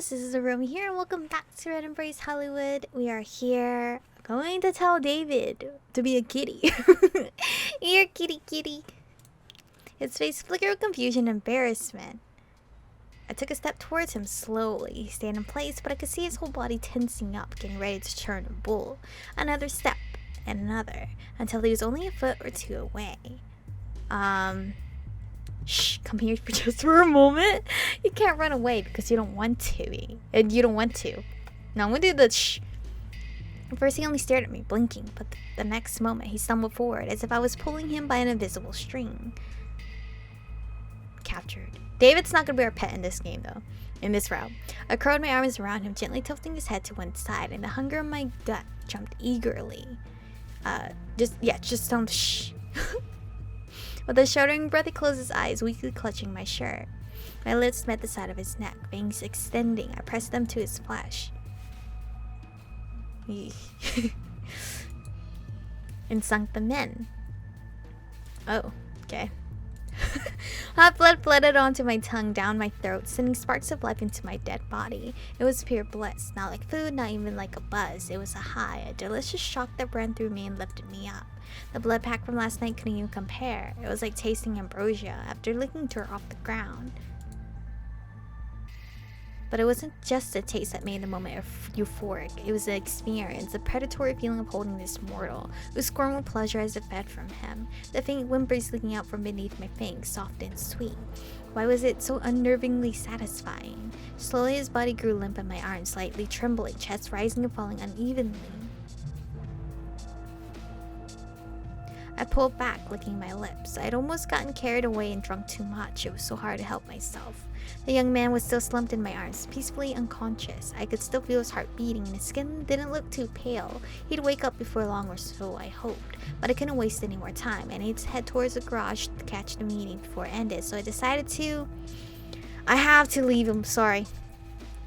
Markus, this is Aromie here, and welcome back to Red Embrace Hollywood. We are here going to tell David to be a kitty. Here, kitty, kitty. His face flickered with confusion and embarrassment. I took a step towards him slowly. He stayed in place, but I could see his whole body tensing up, getting ready to turn a bull. Another step, and another, until he was only a foot or two away. Shh, come here for just for a moment. You can't run away because you don't want to. And you don't want to. Now I'm gonna do the shh. At first he only stared at me, blinking, but the next moment he stumbled forward as if I was pulling him by an invisible string. Captured. David's not gonna be our pet in this game though. In this route. I curled my arms around him, gently tilting his head to one side, and the hunger in my gut jumped eagerly. Just don't shh. With a shuddering breath, he closed his eyes, weakly clutching my shirt. My lips met the side of his neck, fangs extending. I pressed them to his flesh. And sunk them in. Oh, okay. Hot blood flooded onto my tongue, down my throat, sending sparks of life into my dead body. It was pure bliss, not like food, not even like a buzz. It was a high, a delicious shock that ran through me and lifted me up. The blood pack from last night couldn't even compare. It was like tasting ambrosia after licking dirt off the ground. But it wasn't just a taste that made the moment euphoric. It was an experience, a predatory feeling of holding this mortal, who squirmed with pleasure as it fed from him. The faint whimpers leaking out from beneath my fangs, soft and sweet. Why was it so unnervingly satisfying? Slowly his body grew limp and my arms slightly trembling, chest rising and falling unevenly. I pulled back, licking my lips. I had almost gotten carried away and drunk too much. It was so hard to help myself. The young man was still slumped in my arms, peacefully unconscious. I could still feel his heart beating, and his skin didn't look too pale. He'd wake up before long, or so I hoped. But I couldn't waste any more time. I needed to head towards the garage to catch the meeting before it ended, so I decided I have to leave him, sorry.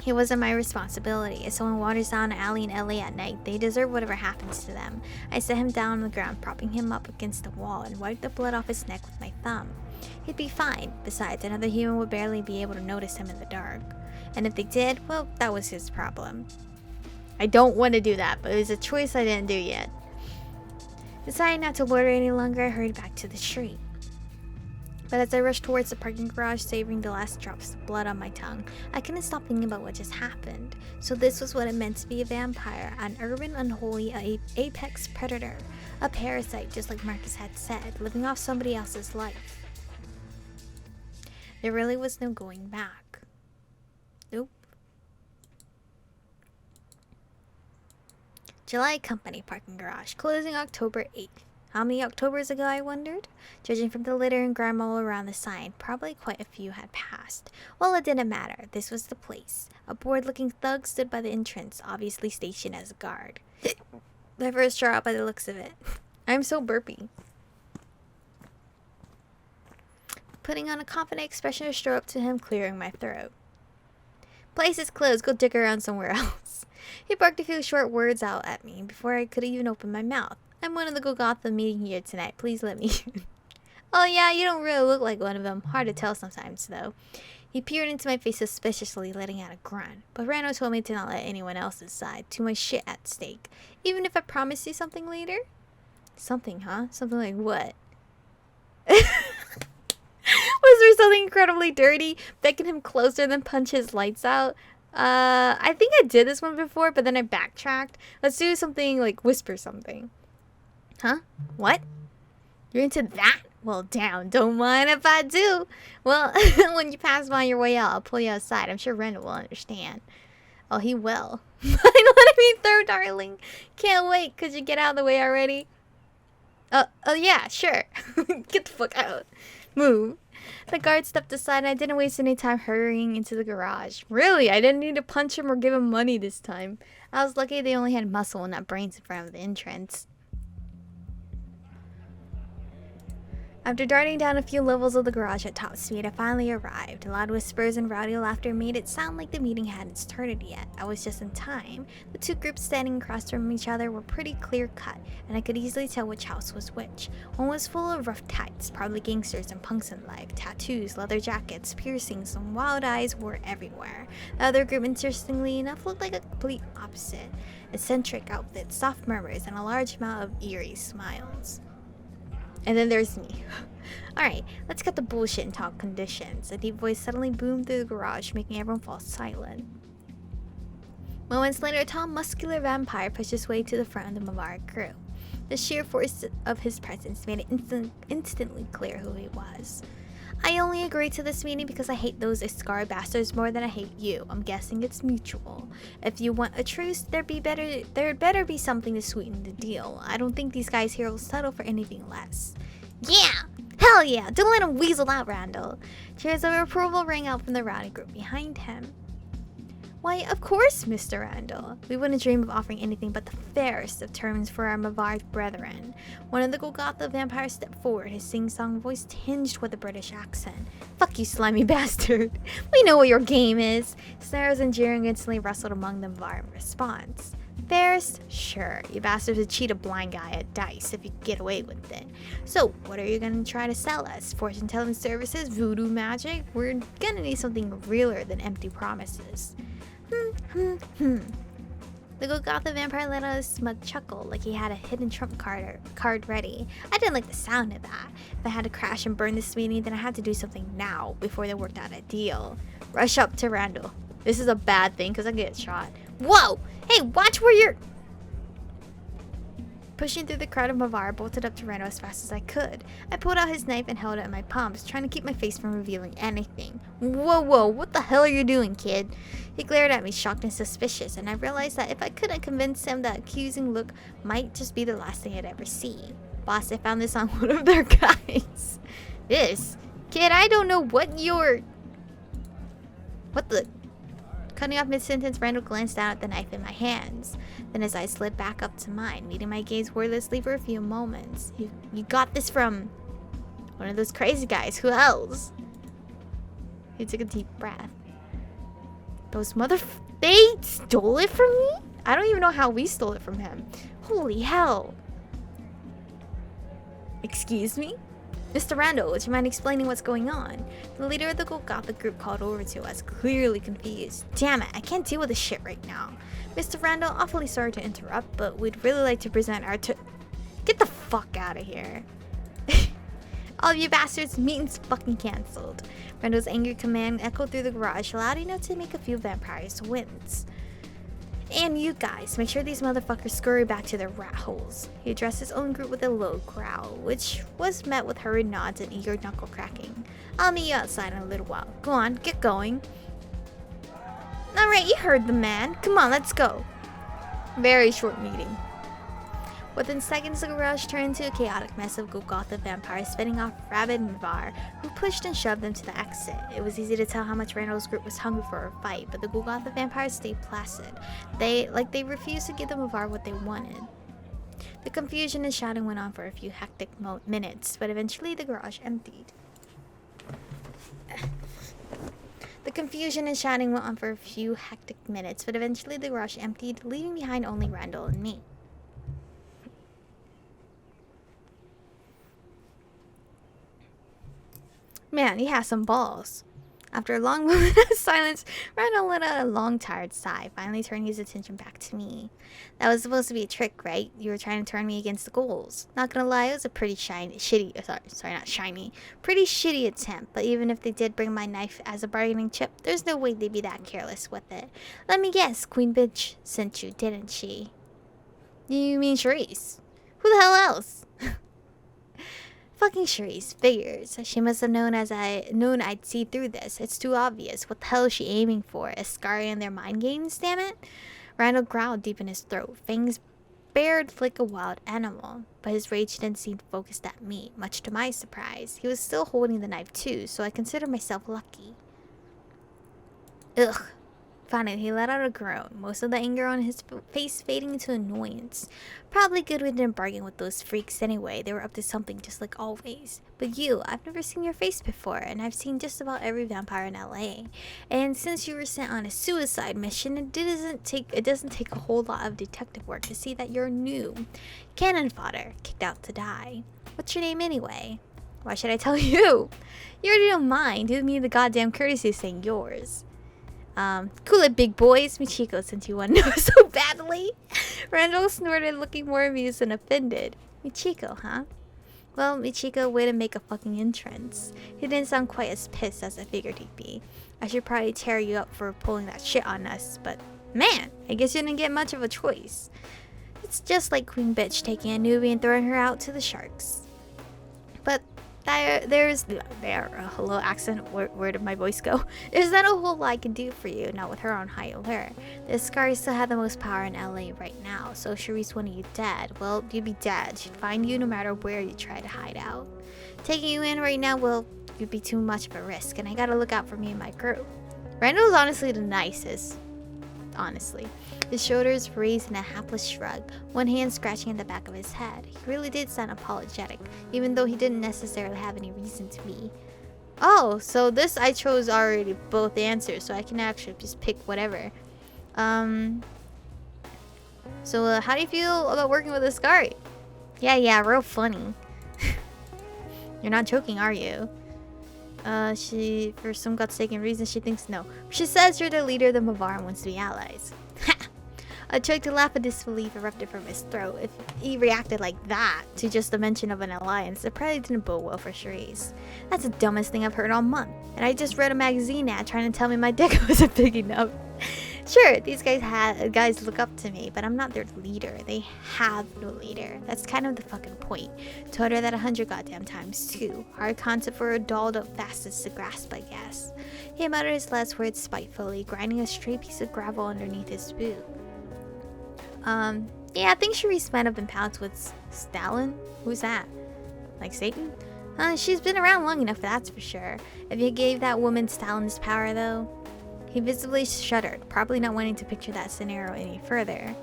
It wasn't my responsibility. If someone wanders down an alley in LA at night, they deserve whatever happens to them. I set him down on the ground, propping him up against the wall, and wiped the blood off his neck with my thumb. He'd be fine. Besides, another human would barely be able to notice him in the dark. And if they did, well, that was his problem. I don't want to do that, but it was a choice I didn't do yet. Deciding not to loiter any longer, I hurried back to the street. But as I rushed towards the parking garage, savoring the last drops of blood on my tongue, I couldn't stop thinking about what just happened. So this was what it meant to be a vampire, an urban, unholy apex predator, a parasite, just like Markus had said, living off somebody else's life. There really was no going back. Nope. July Company parking garage, closing October 8th. How many Octobers ago, I wondered? Judging from the litter and grime all around the sign, probably quite a few had passed. Well, it didn't matter. This was the place. A bored-looking thug stood by the entrance, obviously stationed as a guard. My first straw by the looks of it. I'm so burpy. Putting on a confident expression, I strode up to him, clearing my throat. Place is closed. Go dig around somewhere else. He barked a few short words out at me before I could even open my mouth. I'm one of the Golgotha meeting here tonight. Please let me. Oh yeah, you don't really look like one of them. Hard to tell sometimes, though. He peered into my face suspiciously, letting out a grunt. But Rano told me to not let anyone else inside. Too much shit at stake. Even if I promise you something later? Something, huh? Something like what? Was there something incredibly dirty? Beckon him closer, then punch his lights out? I think I did this one before, but then I backtracked. Let's do something like whisper something. Huh? What? You're into that? Well, damn, don't mind if I do. Well, when you pass by your way out, I'll pull you outside. I'm sure Randall will understand. Oh, he will. I know what I mean, third darling. Can't wait. Could you get out of the way already? Oh yeah, sure. Get the fuck out. Move. The guard stepped aside and I didn't waste any time hurrying into the garage. Really, I didn't need to punch him or give him money this time. I was lucky they only had muscle and not brains in front of the entrance. After darting down a few levels of the garage at top speed, I finally arrived. Loud whispers and rowdy laughter made it sound like the meeting hadn't started yet. I was just in time. The two groups standing across from each other were pretty clear-cut, and I could easily tell which house was which. One was full of rough types, probably gangsters and punks alike. Tattoos, leather jackets, piercings, and wild eyes were everywhere. The other group, interestingly enough, looked like a complete opposite. Eccentric outfits, soft murmurs, and a large amount of eerie smiles. And then there's me. Alright, let's cut the bullshit and talk conditions. A deep voice suddenly boomed through the garage, making everyone fall silent. Moments later, a tall, muscular vampire pushed his way to the front of the Mavar group. The sheer force of his presence made it instantly clear who he was. I only agreed to this meeting because I hate those Iskar bastards more than I hate you. I'm guessing it's mutual. If you want a truce, there'd better be something to sweeten the deal. I don't think these guys here will settle for anything less. Yeah! Hell yeah! Don't let him weasel out, Randall. Cheers of approval rang out from the rowdy group behind him. Why, of course, Mr. Randall. We wouldn't dream of offering anything but the fairest of terms for our Mavar brethren. One of the Golgotha vampires stepped forward, his sing-song voice tinged with a British accent. Fuck you, slimy bastard. We know what your game is. Snares and jeering instantly rustled among the Mavar in response. Fairest? Sure. You bastards would cheat a blind guy at dice if you could get away with it. So, what are you gonna try to sell us? Fortune-telling services? Voodoo magic? We're gonna need something realer than empty promises. The Golgotha vampire let out a smug chuckle, like he had a hidden trump card ready. I didn't like the sound of that. If I had to crash and burn this meeting, then I had to do something now, before they worked out a deal. Rush up to Randall. This is a bad thing, because I get shot. Whoa! Hey, watch where you're... Pushing through the crowd of Mavar, I bolted up to Randall as fast as I could. I pulled out his knife and held it in my palms, trying to keep my face from revealing anything. Whoa, what the hell are you doing, kid? He glared at me, shocked and suspicious, and I realized that if I couldn't convince him, that accusing look might just be the last thing I'd ever see. Boss, I found this on one of their guys. This? Kid, I don't know what you're... What the... Cutting off mid-sentence, Randall glanced down at the knife in my hands. Then his eyes slid back up to mine, meeting my gaze wordlessly for a few moments. You got this from... one of those crazy guys. Who else? He took a deep breath. Those they stole it from me? I don't even know how we stole it from him. Holy hell. Excuse me? Mr. Randall, would you mind explaining what's going on? The leader of the Golgotha group called over to us, clearly confused. Damn it, I can't deal with this shit right now. Mr. Randall, awfully sorry to interrupt, but we'd really like to present our Get the fuck out of here. All of you bastards, meeting's fucking cancelled. Randall's angry command echoed through the garage, loud enough to make a few vampires wince. And you guys, make sure these motherfuckers scurry back to their rat holes. He addressed his own group with a low growl, which was met with hurried nods and eager knuckle cracking. I'll meet you outside in a little while. Go on, get going. Alright, you heard the man. Come on, let's go. Very short meeting. Within seconds, the garage turned into a chaotic mess of Golgotha vampires spinning off rabid Mavar, who pushed and shoved them to the exit. It was easy to tell how much Randall's group was hungry for a fight, but the Golgotha vampires stayed placid. They refused to give the Mavar what they wanted. The confusion and shouting went on for a few hectic minutes, but eventually the garage emptied. Leaving behind only Randall and me. Man, he has some balls. After a long moment of silence, Randall let out a long, tired sigh, finally turning his attention back to me. That was supposed to be a trick, right? You were trying to turn me against the ghouls. Not gonna lie, it was a pretty pretty shitty attempt, but even if they did bring my knife as a bargaining chip, there's no way they'd be that careless with it. Let me guess, Queen Bitch sent you, didn't she? You mean Charisse? Who the hell else? Fucking Charisse, figures. She must have known I'd see through this. It's too obvious. What the hell is she aiming for? Iskari and their mind games, damn it? Randall growled deep in his throat, fangs bared like a wild animal. But his rage didn't seem focused at me, much to my surprise. He was still holding the knife too, so I considered myself lucky. Ugh. Finally, he let out a groan, most of the anger on his face fading into annoyance. Probably good we didn't bargain with those freaks anyway. They were up to something just like always. But you, I've never seen your face before, and I've seen just about every vampire in LA. And since you were sent on a suicide mission, it doesn't take a whole lot of detective work to see that you're new. Cannon fodder, kicked out to die. What's your name anyway? Why should I tell you? You already don't mind. Do me the goddamn courtesy of saying yours. Cool it, big boys. Michiko, since you want to know so badly. Randall snorted, looking more amused than offended. Michiko, huh? Well, Michiko, way to make a fucking entrance. He didn't sound quite as pissed as I figured he'd be. I should probably tear you up for pulling that shit on us, but man, I guess you didn't get much of a choice. It's just like Queen Bitch taking a newbie and throwing her out to the sharks. But there's hello accent, where did my voice go? There's not a whole lot I can do for you, not with her on high alert. The Scars still have the most power in LA right now, so if Sharice wanted you dead, well, you'd be dead. She'd find you no matter where you try to hide out. Taking you in right now, well, you'd be too much of a risk, and I gotta look out for me and my crew. Randall's honestly the nicest. Honestly. His shoulders raised in a hapless shrug, one hand scratching at the back of his head. He really did sound apologetic, even though he didn't necessarily have any reason to be. Oh, so this I chose already both answers, so I can actually just pick whatever. So how do you feel about working with Ascari? Yeah, real funny. You're not joking, are you? She, for some godforsaken reason, she thinks no. She says you're the leader the Mavar wants to be allies. Ha! A choke to laugh of disbelief erupted from his throat. If he reacted like that to just the mention of an alliance, it probably didn't bode well for Charisse. That's the dumbest thing I've heard all month. And I just read a magazine ad trying to tell me my dick wasn't big enough. Sure, these guys look up to me, but I'm not their leader. They have no leader. That's kind of the fucking point. Told her that 100 goddamn times too. Hard concept for a dolled up fastest to grasp, I guess. He muttered his last words spitefully, grinding a stray piece of gravel underneath his boot. Yeah, I think Charisse might have been pals with Stalin. Who's that? Like Satan? She's been around long enough, that's for sure. If you gave that woman Stalin's power, though... He visibly shuddered, probably not wanting to picture that scenario any further.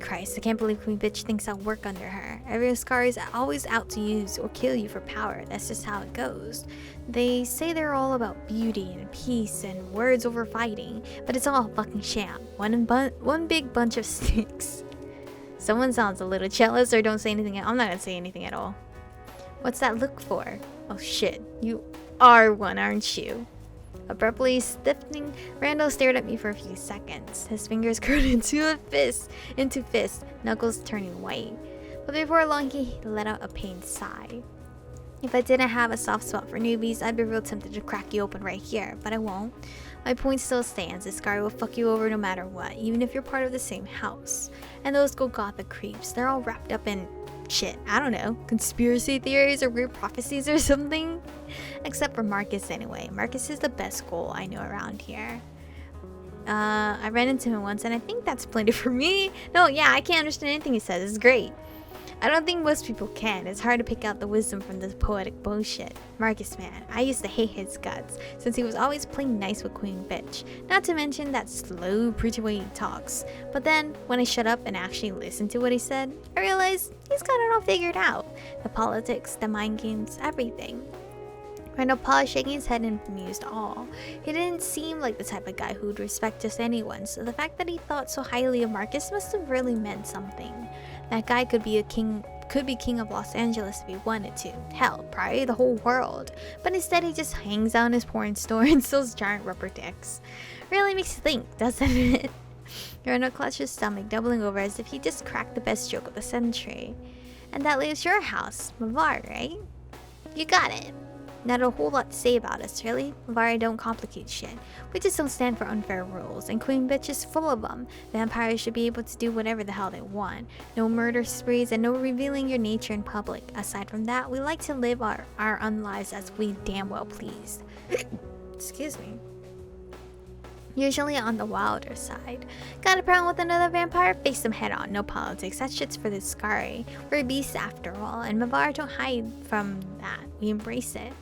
Christ, I can't believe Queen Bitch thinks I'll work under her. Every Ascari is always out to use or kill you for power. That's just how it goes. They say they're all about beauty and peace and words over fighting, but it's all a fucking sham. One big bunch of sticks. Someone sounds a little jealous, or don't say anything. I'm not gonna say anything at all. What's that look for? Oh shit, you are one, aren't you? Abruptly stiffening, Randall stared at me for a few seconds. His fingers curled into fist, knuckles turning white. But before long, he let out a pained sigh. If I didn't have a soft spot for newbies, I'd be real tempted to crack you open right here, but I won't. My point still stands. This guy will fuck you over no matter what, even if you're part of the same house. And those Golgotha creeps, they're all wrapped up in... shit, I don't know, conspiracy theories or weird prophecies or something? Except for Markus anyway. Markus is the best Ghoul I know around here. I ran into him once and I think that's plenty for me. No, yeah, I can't understand anything he says. It's great. I don't think most people can. It's hard to pick out the wisdom from this poetic bullshit. Markus, man, I used to hate his guts, since he was always playing nice with Queen Bitch. Not to mention that slow, preachy way he talks. But then, when I shut up and actually listened to what he said, I realized he's got it all figured out. The politics, the mind games, everything. Randall paused, shaking his head in bemused awe. He didn't seem like the type of guy who would respect just anyone, so the fact that he thought so highly of Markus must have really meant something. That guy could be king of Los Angeles if he wanted to. Hell, probably the whole world. But instead he just hangs out in his porn store and sells giant rubber dicks. Really makes you think, doesn't it? Randall clutched his stomach, doubling over as if he just cracked the best joke of the century. And that leaves your house, Mavar, right? You got it. Not a whole lot to say about us, really. Mavar don't complicate shit. We just don't stand for unfair rules, and Queen Bitch is full of them. Vampires should be able to do whatever the hell they want. No murder sprees and no revealing your nature in public. Aside from that, we like to live our own lives as we damn well please. Excuse me. Usually on the wilder side. Got a problem with another vampire? Face them head on, no politics. That shit's for the Scari. We're beasts after all, and Mavar don't hide from that. We embrace it.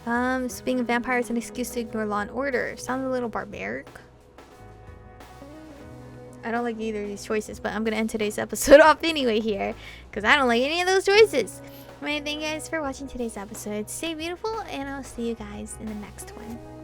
So being a vampire is an excuse to ignore law and order. Sounds a little barbaric. I don't like either of these choices, but I'm gonna end today's episode off anyway here, because I don't like any of those choices. Thank you guys for watching today's episode. Stay beautiful, and I'll see you guys in the next one.